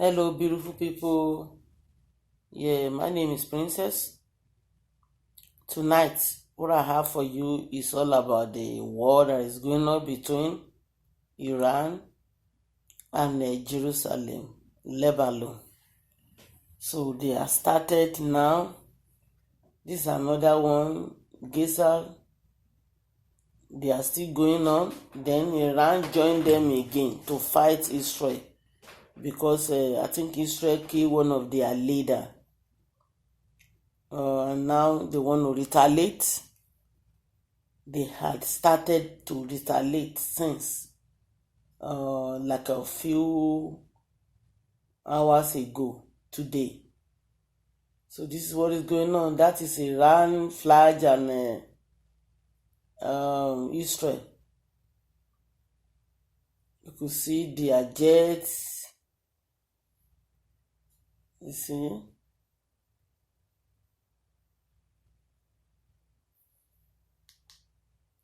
Hello, beautiful people. Yeah, my name is Princess. Tonight, what I have for you is all about the war that is going on between Iran and Jerusalem, Lebanon. So they are started now. This is another one. Gaza, they are still going on. Then Iran joined them again to fight Israel because I think Israel killed one of their leader. And now they want to retaliate. They had started to retaliate since like a few hours ago today. So this is what is going on. That is Iran flag and Israel. You could see their jets. You see.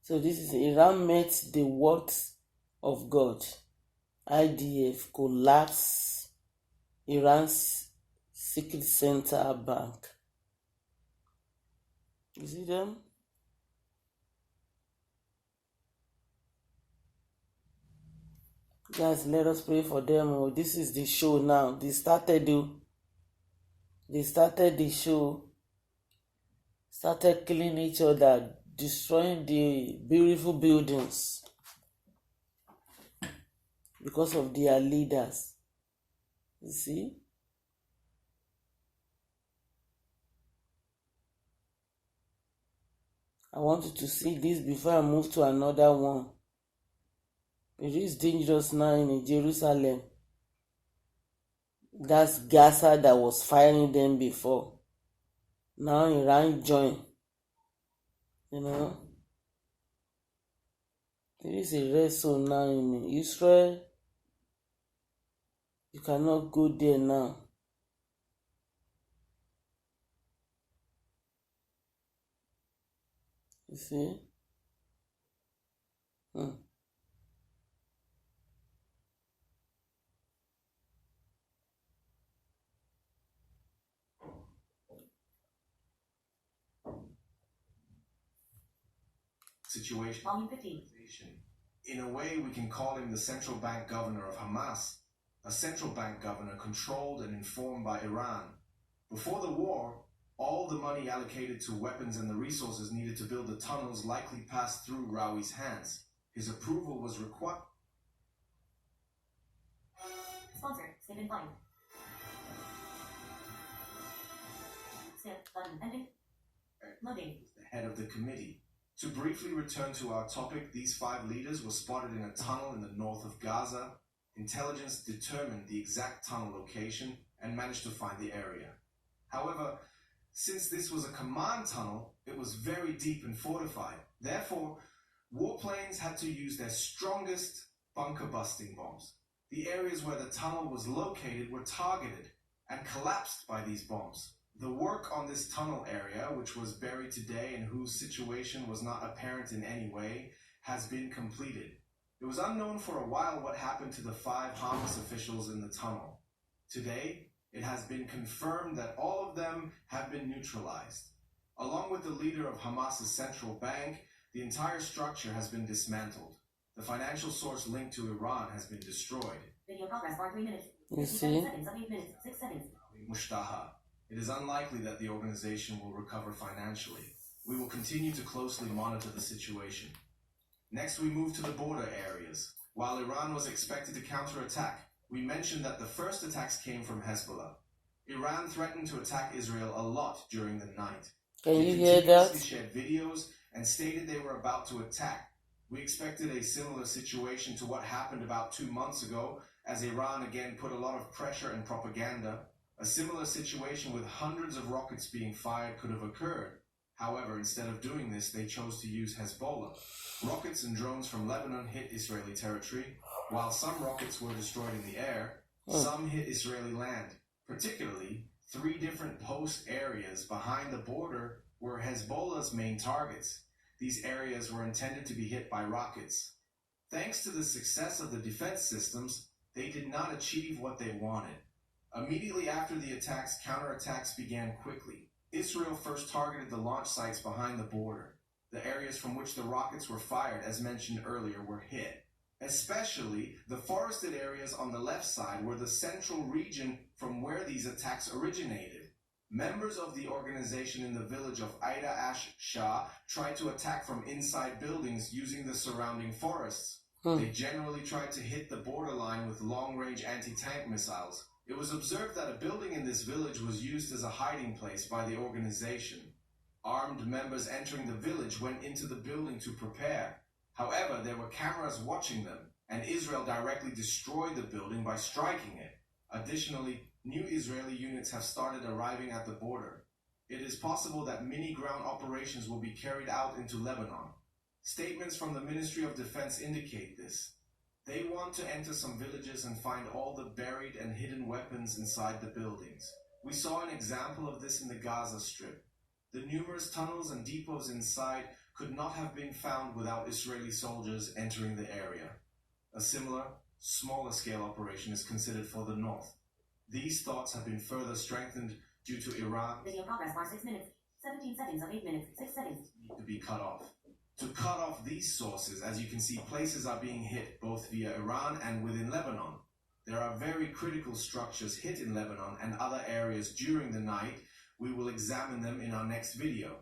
So this is Iran met the words of God. IDF collapse Iran's secret center bank. You see them? Guys, let us pray for them. Oh, this is the show now. They started the show, started killing each other, destroying the beautiful buildings because of their leaders. You see? I want you to see this before I move to another one. It is dangerous now in Jerusalem. That's Gaza that was firing them before. Now Iran joined. You know? There is a red zone now in Israel. You cannot go there now. You see? Situation. In a way, we can call him the central bank governor of Hamas, a central bank governor controlled and informed by Iran. Before the war, all the money allocated to weapons and the resources needed to build the tunnels likely passed through Rawi's hands. His approval was required. Sponsor, skip and find. Skip button ending. Loading. The head of the committee. To briefly return to our topic, these 5 leaders were spotted in a tunnel in the north of Gaza. Intelligence determined the exact tunnel location and managed to find the area. However, since this was a command tunnel, it was very deep and fortified. Therefore, warplanes had to use their strongest bunker-busting bombs. The areas where the tunnel was located were targeted and collapsed by these bombs. The work on this tunnel area, which was buried today and whose situation was not apparent in any way, has been completed. It was unknown for a while what happened to the 5 Hamas officials in the tunnel. Today, it has been confirmed that all of them have been neutralized. Along with the leader of Hamas's central bank, the entire structure has been dismantled. The financial source linked to Iran has been destroyed. Video progress bar 3 minutes. You see? 7 seconds, 8 minutes, 6 seconds. Mushtaha. It is unlikely that the organization will recover financially. We will continue to closely monitor the situation. Next, we move to the border areas. While Iran was expected to counterattack, we mentioned that the first attacks came from Hezbollah. Iran threatened to attack Israel a lot during the night. Can you hear that? They shared videos and stated they were about to attack. We expected a similar situation to what happened about 2 months ago, as Iran again put a lot of pressure and propaganda. A similar situation with hundreds of rockets being fired could have occurred. However, instead of doing this, they chose to use Hezbollah. Rockets and drones from Lebanon hit Israeli territory. While some rockets were destroyed in the air, some hit Israeli land. Particularly, 3 different post areas behind the border were Hezbollah's main targets. These areas were intended to be hit by rockets. Thanks to the success of the defense systems, they did not achieve what they wanted. Immediately after the attacks, counterattacks began quickly. Israel first targeted the launch sites behind the border. The areas from which the rockets were fired, as mentioned earlier, were hit. Especially the forested areas on the left side were the central region from where these attacks originated. Members of the organization in the village of Aida Ash Shah tried to attack from inside buildings using the surrounding forests. They generally tried to hit the borderline with long-range anti-tank missiles. It was observed that a building in this village was used as a hiding place by the organization. Armed members entering the village went into the building to prepare. However, there were cameras watching them, and Israel directly destroyed the building by striking it. Additionally, new Israeli units have started arriving at the border. It is possible that mini-ground operations will be carried out into Lebanon. Statements from the Ministry of Defense indicate this. They want to enter some villages and find all the buried and hidden weapons inside the buildings. We saw an example of this in the Gaza Strip. The numerous tunnels and depots inside could not have been found without Israeli soldiers entering the area. A similar, smaller scale operation is considered for the north. These thoughts have been further strengthened due to Iran Video progress bar 6 minutes, 17 seconds of 8 minutes, 6 seconds. To be cut off. To cut off these sources, as you can see, places are being hit both via Iran and within Lebanon. There are very critical structures hit in Lebanon and other areas during the night. We will examine them in our next video.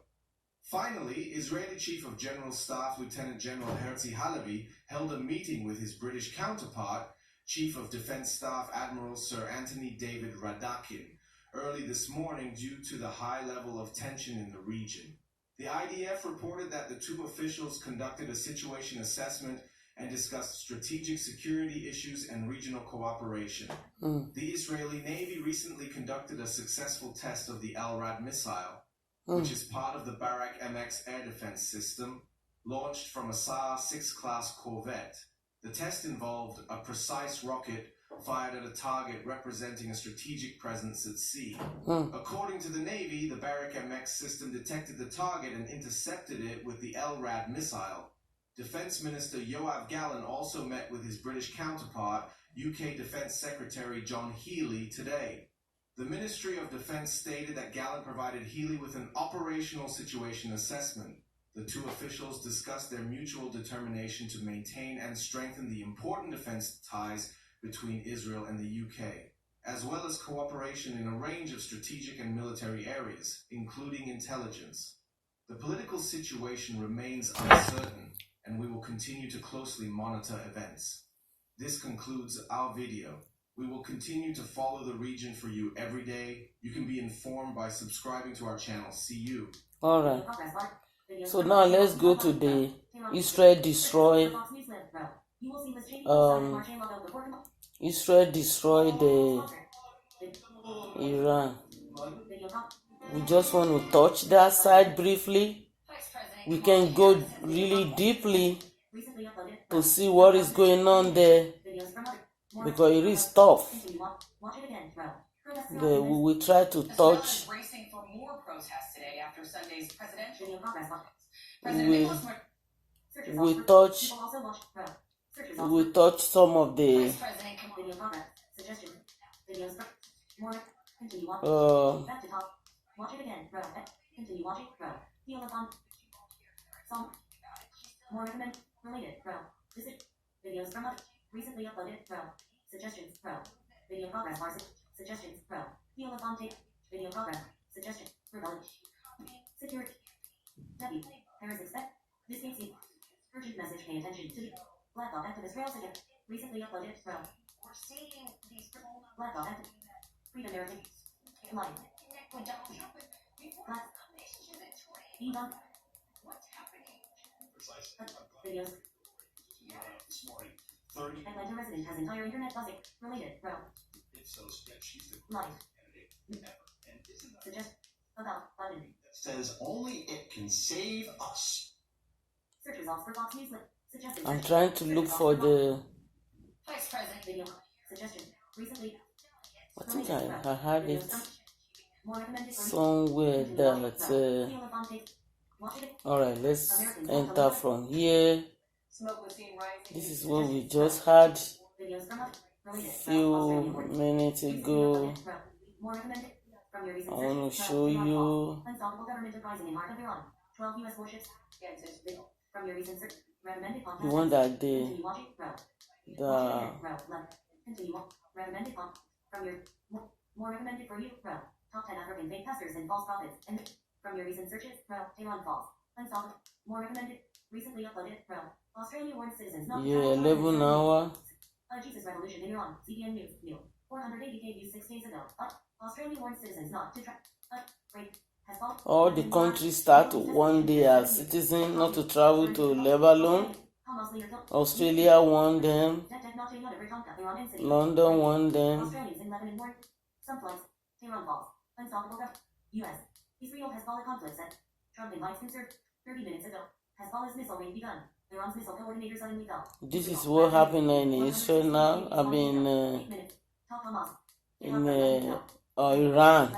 Finally, Israeli Chief of General Staff Lieutenant General Herzi Halevi held a meeting with his British counterpart, Chief of Defense Staff Admiral Sir Anthony David Radakin, early this morning due to the high level of tension in the region. The IDF reported that the two officials conducted a situation assessment and discussed strategic security issues and regional cooperation. The Israeli Navy recently conducted a successful test of the Al-Rad missile, which is part of the Barak MX air defense system, launched from a Saar 6 class corvette. The test involved a precise rocket fired at a target representing a strategic presence at sea. According to the Navy, the Barak MX system detected the target and intercepted it with the Al-Rad missile. Defense Minister Yoav Gallant also met with his British counterpart, UK Defense Secretary John Healey, today. The Ministry of Defense stated that Gallant provided Healey with an operational situation assessment. The two officials discussed their mutual determination to maintain and strengthen the important defense ties between Israel and the UK, as well as cooperation in a range of strategic and military areas, including intelligence. The political situation remains uncertain, and we will continue to closely monitor events. This concludes our video. We will continue to follow the region for you every day. You can be informed by subscribing to our channel. See you. Alright. So now let's go to the Israel destroy the Iran. We just want to touch that side briefly. We can go really deeply to see what is going on there, because it is tough. We will try to touch. We touch some of the more recommend related visit videos from recently uploaded suggestions video progress bar suggestions feel on tape video progress suggestion security W parents expect this game scene urgent message pay attention to the Black Dog activist rails again recently uploaded we're seeing these Black Dog activist freedom narrative line Black Ebook What's happening? videos This morning, 30 Atlanta resident has entire internet buzzing related it's so she's the live candidate ever. And isn't that suggest about button that says only it can save us? search results for Fox News suggested I'm trying to look for the Vice President video suggestion recently I think I had it more recommended somewhere that alright, let's enter from here. This is what we just had. few minutes ago. More recommended from your I recent want to searches. show you Unstoppable government uprising in Mark of Iran. 12 U.S. warships. From your recent search. Recommended podcast. the one that Continue watching. Row. the Row. Left. Continue. Recommended from your more recommended for you. Row. Top 10 African fake pastors and false prophets. And from your recent searches. Row. Tehran false. Unstoppable. More recommended. Recently uploaded. Row. Australia warns citizens not to travel 11 hour. Jesus revolution in Iran. CBN News. New. 480K views 6 days ago. Australia warns citizens not to travel. Has fallen. All the countries start one day as citizens not to travel to Lebanon. Australia warned them. London warned them. Australians in Lebanon warned. Some flights. Tehran falls. Unstoppable government. U.S. Israel Hezbollah conflict set. Trump invites concern. 30 minutes ago. Hezbollah's missile range begun. Iran's missile coordinator suddenly fell. This is what happened in Israel now. I mean, in Iran.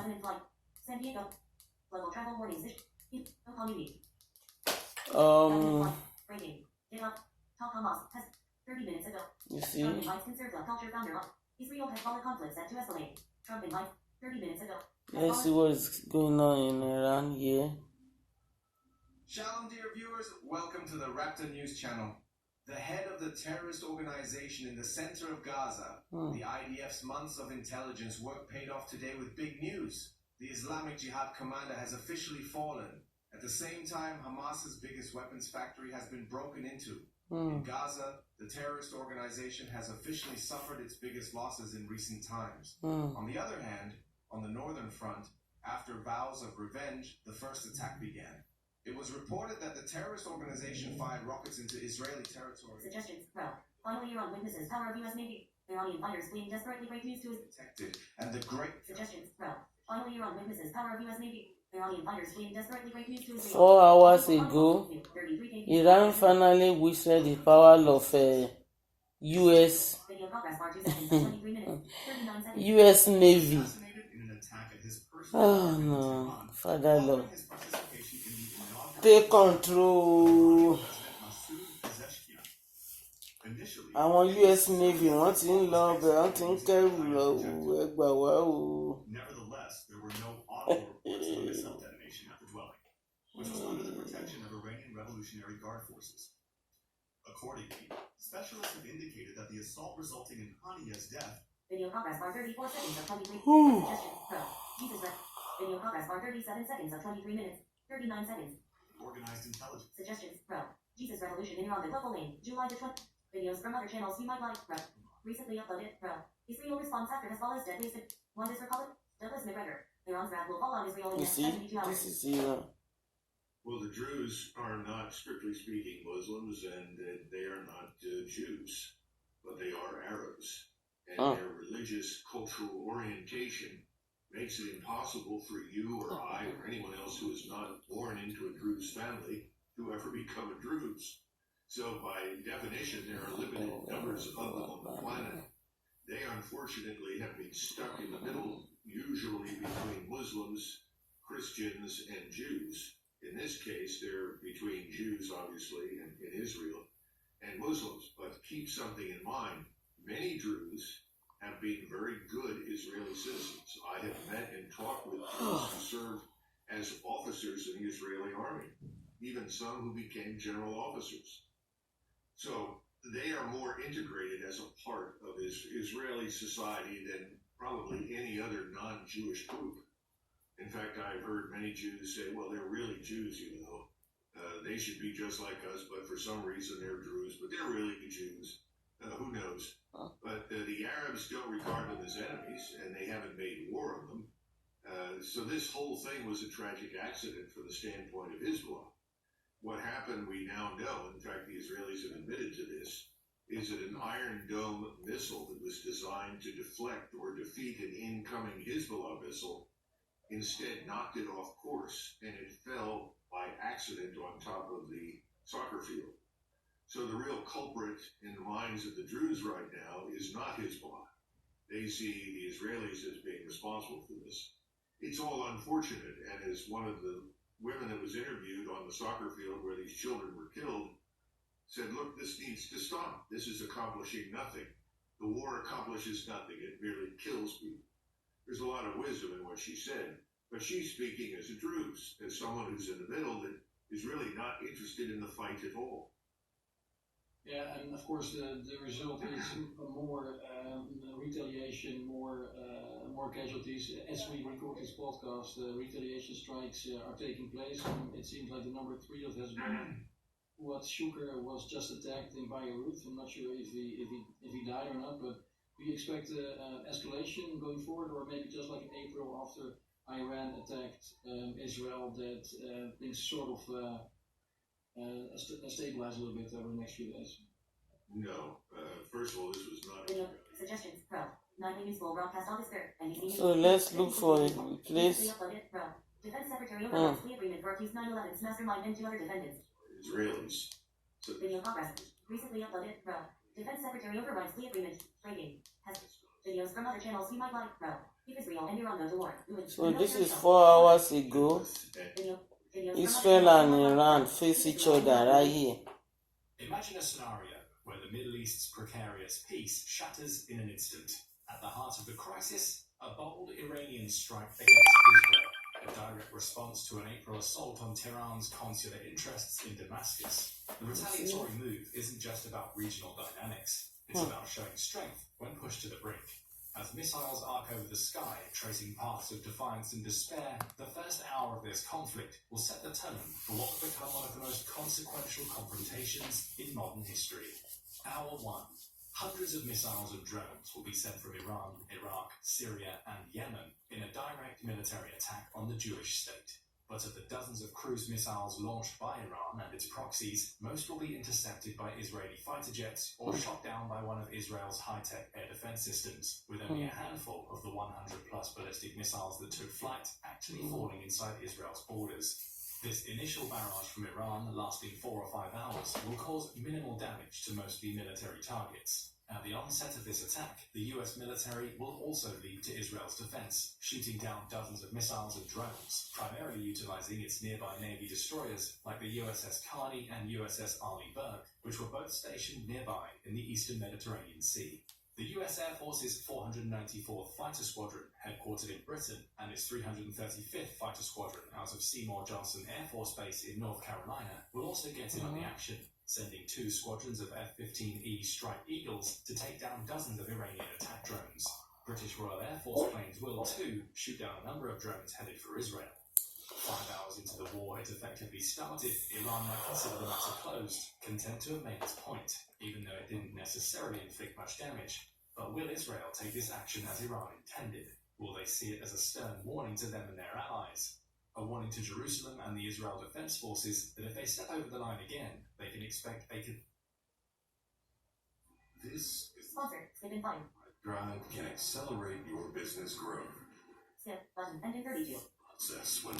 San Diego. Global travel warnings. Breaking. Top Hamas has 30 minutes ago. You see? Trump invites conservative culture founder on Israel Hezbollah conflict set to escalate. Trump invites 30 minutes ago. Let's see what is going on in Iran here. Shalom, dear viewers. Welcome to the Raptor News Channel. The head of the terrorist organization in the center of Gaza, the IDF's months of intelligence work paid off today with big news. The Islamic Jihad commander has officially fallen. At the same time, Hamas's biggest weapons factory has been broken into. In Gaza, the terrorist organization has officially suffered its biggest losses in recent times. On the other hand, on the northern front, after vows of revenge, the first attack began. It was reported that the terrorist organization fired rockets into Israeli territory. Suggestions. Well, finally, Iran witnesses power of U.S. Navy. Iranian fighters fleeing desperately break news to his protected, and the great suggestions. Well, finally, Iran witnesses power of U.S. Navy. Iranian fighters fleeing desperately break news to his 4 hours ago, Iran finally witnessed the power of U.S. U.S. Navy. Oh no, Father Lord. Take control. Àwọn US Navy wọ́n ti ń lọ ọbẹ̀ wọ́n ti ń kẹ́rù lọ ẹgbà wá o. Nevertheless, there were no audible reports of a missile detonation at the dwelling, which was under the protection of Iranian Revolutionary Guard forces. Accordingly, specialists have indicated that the assault resulting in Hania's death. Video progress bar 34 seconds of 23. Suggestion. Pro. Jesus rep. Video progress bar 37 seconds of 23 minutes. 39 seconds. Organized intelligence. Suggestions. Pro. Jesus revolution in Iran. The global lane. July the 20th. Videos from other channels you might like. Pro. Recently uploaded. Pro. Israel response after Hezbollah's dead base. One is Republic. Douglas McGregor. Iran's wrath will fall on Israel in You next see, 72 hours. this is Iran. Well, the Druze are not, strictly speaking, Muslims, and they are not Jews, but they are Arabs. And their religious, cultural orientation makes it impossible for you or I or anyone else who is not born into a Druze family to ever become a Druze. So, by definition, there are limited numbers of them on the planet. They, unfortunately, have been stuck in the middle, usually between Muslims, Christians, and Jews. In this case, they're between Jews, obviously, in Israel, and Muslims. But keep something in mind. Many Druze have been very good Israeli citizens. I have met and talked with Druze who served as officers in the Israeli army, even some who became general officers. So they are more integrated as a part of Israeli society than probably any other non-Jewish group. In fact, I've heard many Jews say, well, they're really Jews, you know. They should be just like us, but for some reason they're Druze, but they're really Jews. Who knows? But the Arabs don't regard them as enemies, and they haven't made war on them. So this whole thing was a tragic accident from the standpoint of Hezbollah. What happened, we now know, in fact, the Israelis have admitted to this, is that an Iron Dome missile that was designed to deflect or defeat an incoming Hezbollah missile instead knocked it off course, and it fell by accident on top of the soccer field. So the real culprit in the minds of the Druze right now is not Hezbollah. They see the Israelis as being responsible for this. It's all unfortunate, and as one of the women that was interviewed on the soccer field where these children were killed said, look, this needs to stop. This is accomplishing nothing. The war accomplishes nothing, it merely kills people. There's a lot of wisdom in what she said, but she's speaking as a Druze, as someone who's in the middle that is really not interested in the fight at all. Yeah, and of course the result is more retaliation, more casualties. As we record this podcast, retaliation strikes are taking place, and it seems like the number 3 of Hezbollah, what Shuker was just attacked in Beirut. I'm not sure if he died or not, but we expect escalation going forward, or maybe just like in April after Iran attacked Israel, that things sort of stabilize a little bit over the next few days. No. First of all, this was not... Video suggestions pro. Nightly useful broadcast August 3rd. NBC So let's look for a place. Uploaded pro. Defense Secretary overrides plea agreement for accused 9/11's mastermind and 2 other defendants. Israelis. So, Video progress. Recently uploaded pro. Defense Secretary overrides plea agreement. Breaking. Has videos from other channels you might like pro. If Israel and Iran go to war. So this is 4 hours ago. Videos Israel and Iran face each other right here. Imagine a scenario where the Middle East's precarious peace shatters in an instant. At the heart of the crisis, a bold Iranian strike against Israel, a direct response to an April assault on Tehran's consular interests in Damascus. The retaliatory move isn't just about regional dynamics, it's about showing strength when pushed to the brink. As missiles arc over the sky, tracing paths of defiance and despair, the first hour of this conflict will set the tone for what will become one of the most consequential confrontations in modern history. Hour 1. Hundreds of missiles and drones will be sent from Iran, Iraq, Syria, and Yemen in a direct military attack on the Jewish state. But of the dozens of cruise missiles launched by Iran and its proxies, most will be intercepted by Israeli fighter jets or shot down by one of Israel's high-tech air defense systems, with only a handful of the 100-plus ballistic missiles that took flight actually falling inside Israel's borders. This initial barrage from Iran, lasting 4 or 5 hours, will cause minimal damage to mostly military targets. At the onset of this attack, the US military will also lead to Israel's defense, shooting down dozens of missiles and drones, primarily utilizing its nearby Navy destroyers like the USS Carney and USS Arleigh Burke, which were both stationed nearby in the eastern Mediterranean Sea. The US Air Force's 494th Fighter Squadron, headquartered in Britain, and its 335th Fighter Squadron out of Seymour Johnson Air Force Base in North Carolina, will also get in on the action, sending 2 squadrons of F-15E Strike Eagles to take down dozens of Iranian attack drones. British Royal Air Force planes will, too, shoot down a number of drones headed for Israel. 5 hours into the war it effectively started, Iran might consider the matter closed, content to have made its point, even though it didn't necessarily inflict much damage. But will Israel take this action as Iran intended? Will they see it as a stern warning to them and their allies? A warning to Jerusalem and the Israel Defense Forces that if they step over the line again, they can expect they could... this is Sponsor. Skip and fine. drive can accelerate your business growth. Skip button. Ending 32. Process when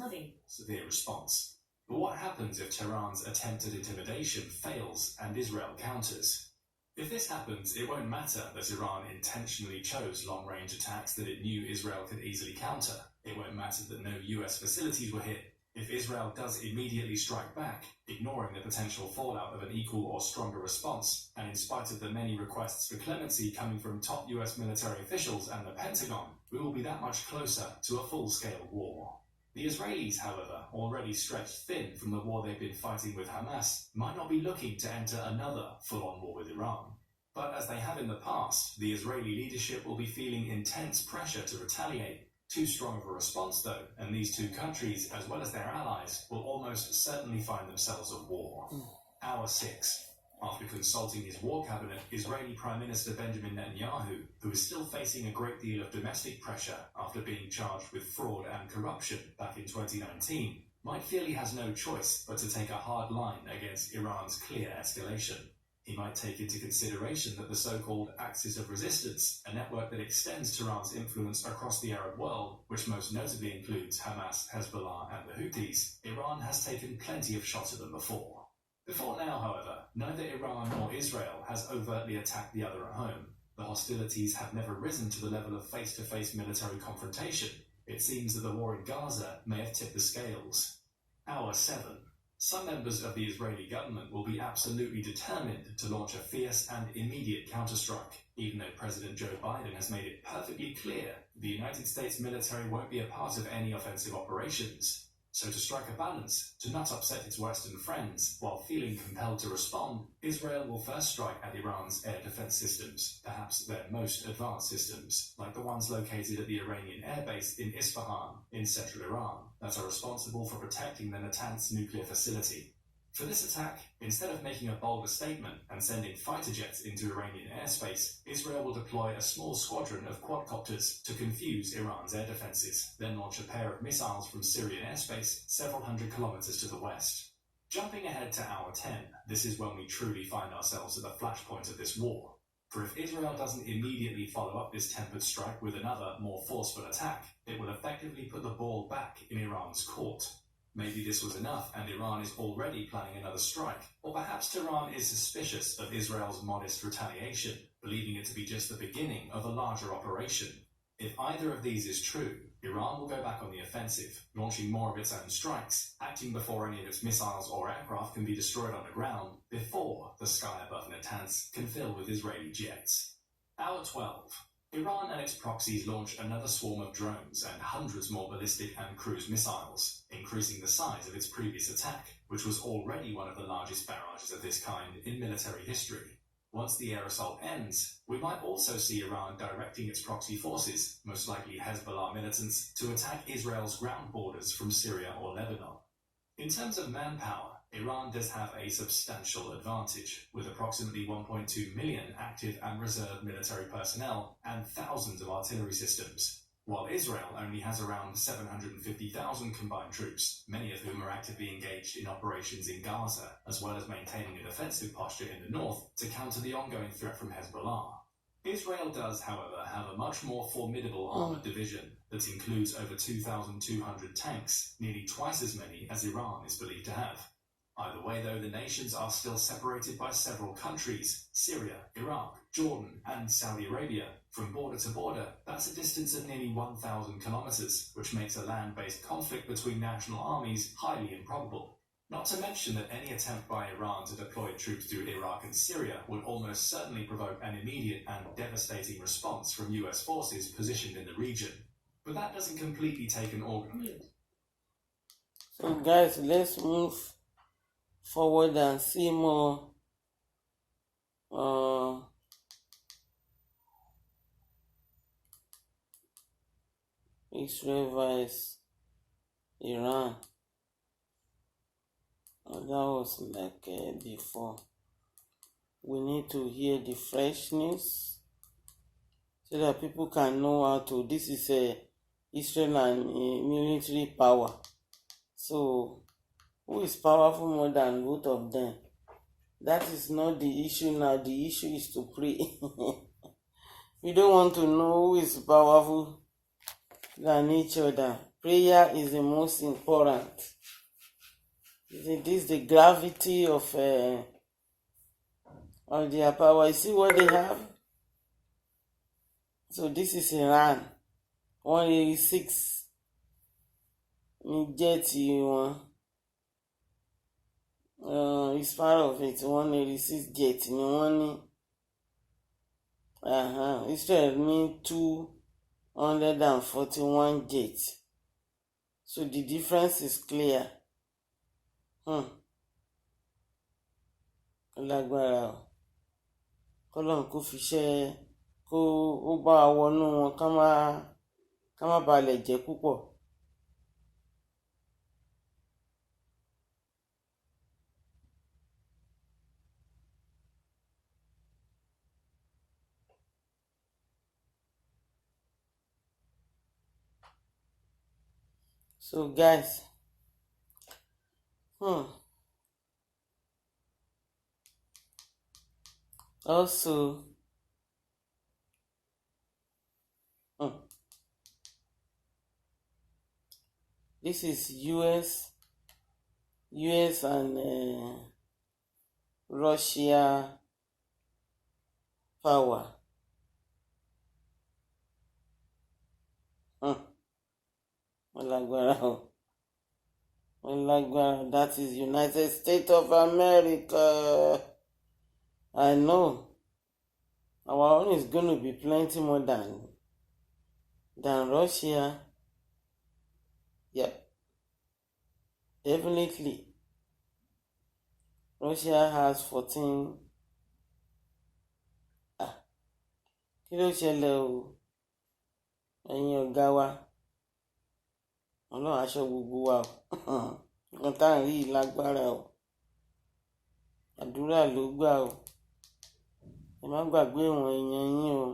Loading. severe response. But what happens if Tehran's attempt at intimidation fails and Israel counters? If this happens, it won't matter that Iran intentionally chose long-range attacks that it knew Israel could easily counter. It won't matter that no US facilities were hit. If Israel does immediately strike back, ignoring the potential fallout of an equal or stronger response, and in spite of the many requests for clemency coming from top US military officials and the Pentagon, we will be that much closer to a full-scale war. The Israelis, however, already stretched thin from the war they've been fighting with Hamas, might not be looking to enter another full-on war with Iran. But as they have in the past, the Israeli leadership will be feeling intense pressure to retaliate. Too strong of a response, though, and these 2 countries, as well as their allies, will almost certainly find themselves at war. Hour 6. After consulting his war cabinet, Israeli Prime Minister Benjamin Netanyahu, who is still facing a great deal of domestic pressure after being charged with fraud and corruption back in 2019, might feel he has no choice but to take a hard line against Iran's clear escalation. He might take into consideration that the so-called Axis of Resistance, a network that extends Tehran's influence across the Arab world, which most notably includes Hamas, Hezbollah and the Houthis, Iran has taken plenty of shots at them before. Before now, however, neither Iran nor Israel has overtly attacked the other at home. The hostilities have never risen to the level of face-to-face military confrontation. It seems that the war in Gaza may have tipped the scales. Hour 7. Some members of the Israeli government will be absolutely determined to launch a fierce and immediate counterstrike, even though President Joe Biden has made it perfectly clear the United States military won't be a part of any offensive operations. So to strike a balance, to not upset its Western friends while feeling compelled to respond, Israel will first strike at Iran's air defense systems, perhaps their most advanced systems, like the ones located at the Iranian airbase in Isfahan, in central Iran, that are responsible for protecting the Natanz nuclear facility. For this attack, instead of making a bolder statement and sending fighter jets into Iranian airspace, Israel will deploy a small squadron of quadcopters to confuse Iran's air defenses, then launch a pair of missiles from Syrian airspace several hundred kilometers to the west. Jumping ahead to hour 10, this is when we truly find ourselves at the flashpoint of this war. For if Israel doesn't immediately follow up this tempered strike with another, more forceful attack, it will effectively put the ball back in Iran's court. Maybe this was enough and Iran is already planning another strike, or perhaps Tehran is suspicious of Israel's modest retaliation, believing it to be just the beginning of a larger operation. If either of these is true, Iran will go back on the offensive, launching more of its own strikes, acting before any of its missiles or aircraft can be destroyed on the ground, before the sky above Natanz can fill with Israeli jets. Hour 12. Iran and its proxies launch another swarm of drones and hundreds more ballistic and cruise missiles, increasing the size of its previous attack, which was already one of the largest barrages of this kind in military history. Once the air assault ends, we might also see Iran directing its proxy forces, most likely Hezbollah militants, to attack Israel's ground borders from Syria or Lebanon. In terms of manpower, Iran does have a substantial advantage, with approximately 1.2 million active and reserve military personnel and thousands of artillery systems, while Israel only has around 750,000 combined troops, many of whom are actively engaged in operations in Gaza, as well as maintaining a defensive posture in the north to counter the ongoing threat from Hezbollah. Israel does, however, have a much more formidable armored division that includes over 2,200 tanks, nearly twice as many as Iran is believed to have. Either way, though, the nations are still separated by several countries: Syria, Iraq, Jordan, and Saudi Arabia. From border to border, that's a distance of nearly 1,000 kilometers, which makes a land-based conflict between national armies highly improbable. Not to mention that any attempt by Iran to deploy troops through Iraq and Syria would almost certainly provoke an immediate and devastating response from US forces positioned in the region. But that doesn't completely take an organ. So guys, let's move forward and see more Israel vs Iran. That was like before. We need to hear the fresh news so that people can know how to. This is Israel and military power. So who is powerful more than both of them? That is not the issue now. The issue is to pray. We don't want to know who is powerful than each other. Prayer is the most important. This is the gravity of their power. You see what they have? So this is Iran. 186 jet one. It's part of it. 186 jet ni wọ́n ní. Israel ní 241 jets. So the difference is clear. Lágbára o. Kọ́lọ́run kó fiṣẹ́ kó ó bá wa wọnú wọn ká má balẹ̀ jẹ́ púpọ̀. So guys, also this is US and Russia power. Lágbára o. That is United States of America. I know. Our own is going to be plenty more than Russia. Yep. Definitely. Russia has 14. Kí ló ṣẹlẹ̀ o? Ẹ̀yin ọ̀gá wa. Ọlọ́run aṣọ gbogbo wa o. Nǹkan tá à ń rí yìí lágbára o. Àdúrà ló gbà o. Ẹ má gbàgbé ìwọ̀n èèyàn yín o.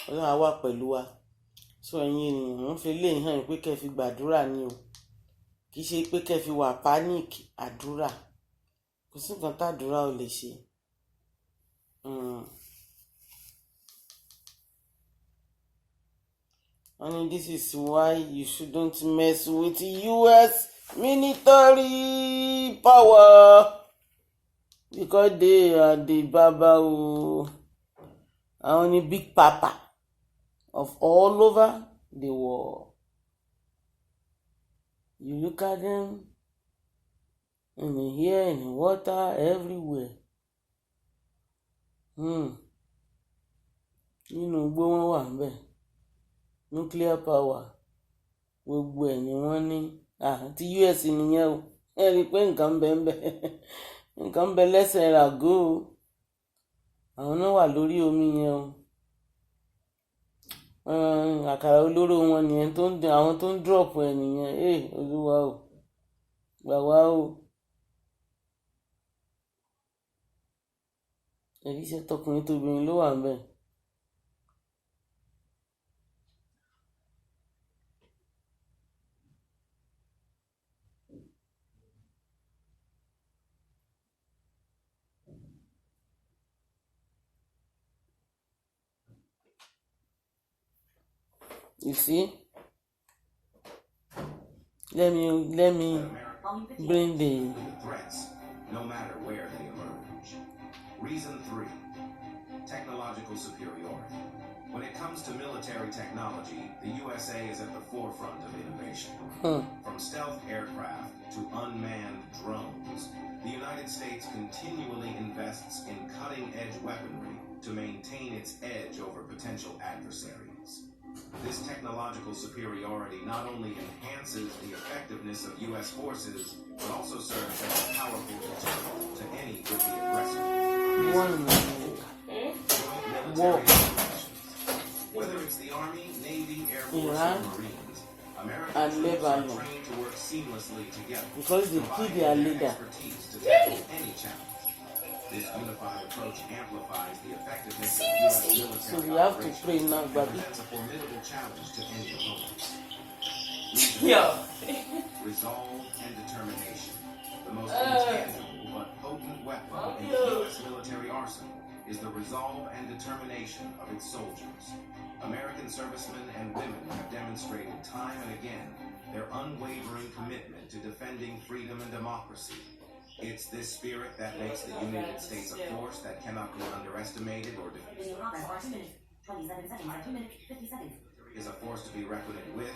Ọlọ́run á wà pẹ̀lú wa. So ẹ̀yin ènìyàn mò ń fi lè hàn pé kẹ́ fi gbàdúrà ni o. Kì í ṣe pé kẹ́ fi wà panic àdúrà. Kò sí nǹkan tàdúrà ò lè ṣe. And this is why you shouldn't mess with US military power. Because they are the Baba who are only big papa of all over the world. You look at them in the air, in the water, everywhere. Nínú gbó wọn wà ńbẹ̀. Nuclear power. Gbogbo ẹ̀ ni wọ́n ní. Ti US nìyẹn o. Ẹ rí i pé nǹkan ń bẹ ńbẹ̀. Nǹkan ń bẹ lẹ́sẹ̀ ràgó o. Àwọn náà wà lórí omi yẹn o. Àkàrà olóró wọn nìyẹn àwọn tó ń drop ẹ̀ nìyẹn. Olúwa o. Gbà wá o. Ẹ̀rí iṣẹ́ tọkùnrin tóbìnrin ló wà ńbẹ̀. You see? Let me bring the threats, no matter where they emerge. Reason 3, technological superiority. When it comes to military technology, the USA is at the forefront of innovation. From stealth aircraft to unmanned drones, the United States continually invests in cutting-edge weaponry to maintain its edge over potential adversaries. This technological superiority not only enhances the effectiveness of U.S. forces, but also serves as a powerful deterrent to any would-be aggressor. Whether it's the Army, Navy, Air Force, or Marines, American troops are trained to work seamlessly together, because they keep their leader. Expertise to tackle any challenge. This unified approach amplifies the effectiveness of U.S. military So we have to pray now, and baby. presents a formidable challenge to any opponent. Resolve and determination. The most intangible but potent weapon in the U.S. military arsenal is the resolve and determination of its soldiers. American servicemen and women have demonstrated time and again their unwavering commitment to defending freedom and democracy. It's this spirit that makes the United States a force that cannot be underestimated or defeated. Is a force to be reckoned with,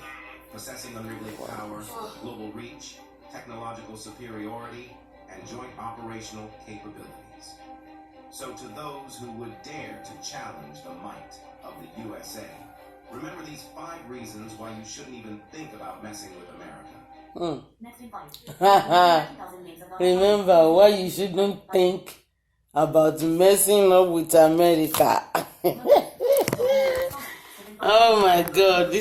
possessing unrivaled power, global reach, technological superiority, and joint operational capabilities. So to those who would dare to challenge the might of the USA, remember these 5 reasons why you shouldn't even think about messing with America. Remember why you shouldn't think about messing up with America. Oh my God.